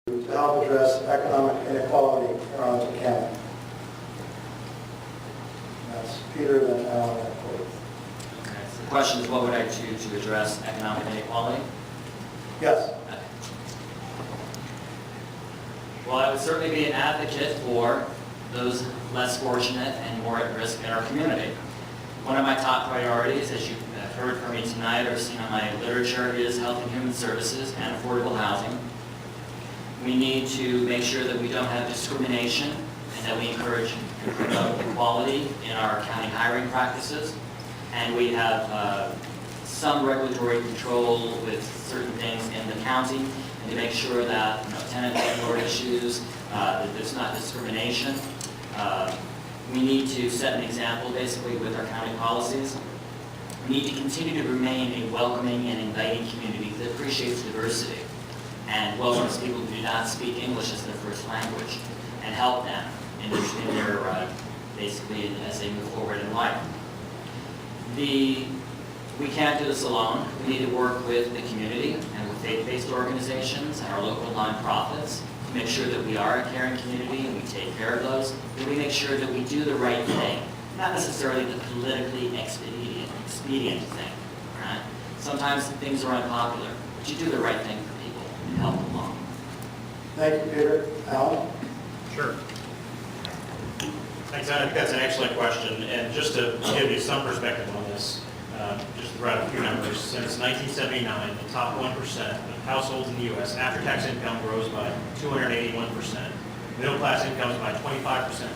to help address economic inequality in Arlington County. And that's Peter, then Alan, and Corey. Okay, so the question is, what would I do to address economic inequality? Yes. Okay. Well, I would certainly be an advocate for those less fortunate and more at risk in our community. One of my top priorities, as you've heard from me tonight or seen on my literature, is health and human services and affordable housing. We need to make sure that we don't have discrimination and that we encourage and promote equality in our county hiring practices. And we have some regulatory control with certain things in the county, and to make sure that tenant landlord issues, that there's not discrimination. We need to set an example basically with our county policies. We need to continue to remain a welcoming and inviting community that appreciates diversity and welcomes people who do not speak English as their first language, and help them in their basically as they move forward in life. We can't do this alone. We need to work with the community and with faith-based organizations and our local nonprofits to make sure that we are a caring community and we take care of those, and we make sure that we do the right thing, not necessarily the politically expedient thing, right? Sometimes things are unpopular, but you do the right thing for people and help them along. Thank you, Peter. Alan? Sure. Thanks, I think that's an excellent question. And just to give you some perspective on this, just to write a few numbers, since 1979, the top 1% of households in the U.S. after-tax income rose by 281%, middle-class incomes by 25%,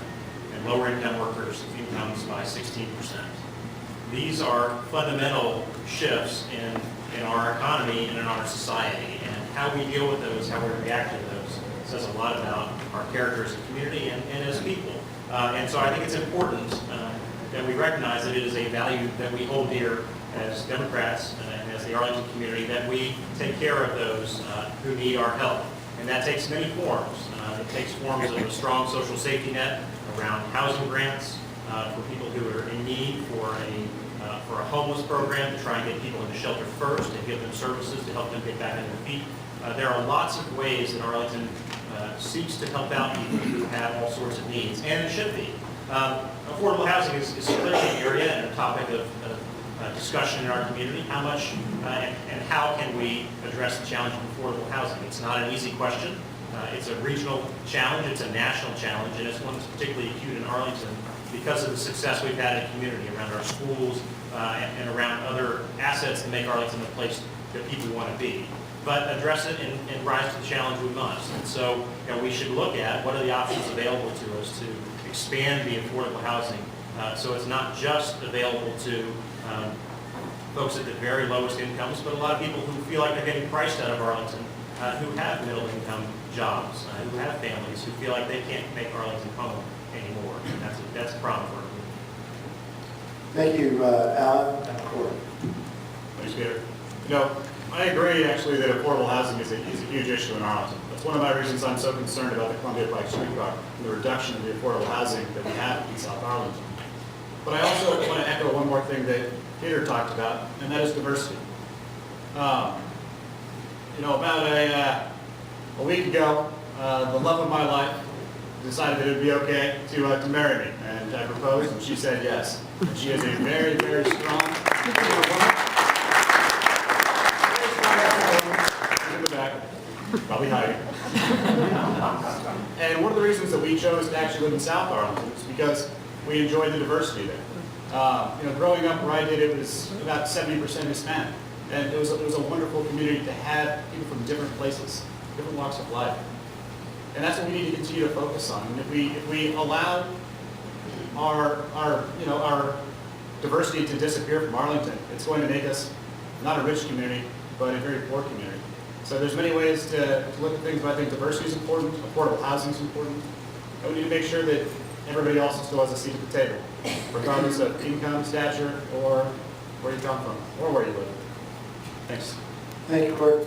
and lower-income workers' incomes by 16%. These are fundamental shifts in our economy and in our society, and how we deal with those, how we react to those, says a lot about our character as a community and as people. And so I think it's important that we recognize that it is a value that we hold dear as Democrats and as the Arlington community, that we take care of those who need our help. And that takes many forms. It takes forms of a strong social safety net around housing grants for people who are in need, for a homeless program to try and get people into shelter first and give them services to help them get back on their feet. There are lots of ways that Arlington seeks to help out people who have all sorts of needs, and it should be. Affordable housing is clearly an area and a topic of discussion in our community. How much and how can we address the challenge of affordable housing? It's not an easy question. It's a regional challenge, it's a national challenge, and it's one that's particularly acute in Arlington because of the success we've had in the community around our schools and around other assets that make Arlington the place that people want to be. But address it and rise to the challenge we must. And so we should look at what are the options available to us to expand the affordable housing so it's not just available to folks at the very lowest incomes, but a lot of people who feel like they're getting priced out of Arlington, who have middle income jobs, who have families, who feel like they can't make Arlington home anymore. And that's a problem for them. Thank you, Alan and Corey. Thanks, Peter. I agree, actually, that affordable housing is a huge issue in Arlington. That's one of my reasons I'm so concerned about the Columbia Pike Streetcar and the reduction of the affordable housing that we have in South Arlington. But I also want to echo one more thing that Peter talked about, and that is diversity. About a week ago, the love of my life decided that it would be okay to marry me, and I proposed, and she said yes. And she is a very, very strong woman. In the back, probably hiding. And one of the reasons that we chose to actually live in South Arlington is because we enjoy the diversity there. Growing up where I did, it was about 70% Hispanic, and it was a wonderful community to have people from different places, different walks of life, and that's what we need to continue to focus on. And if we allow our diversity to disappear from Arlington, it's going to make us not a rich community, but a very poor community. So there's many ways to look at things, but I think diversity is important, affordable housing is important, and we need to make sure that everybody else still has a seat at the table, regardless of income, stature, or where you come from, or where you live. Thanks. Thank you, Corey.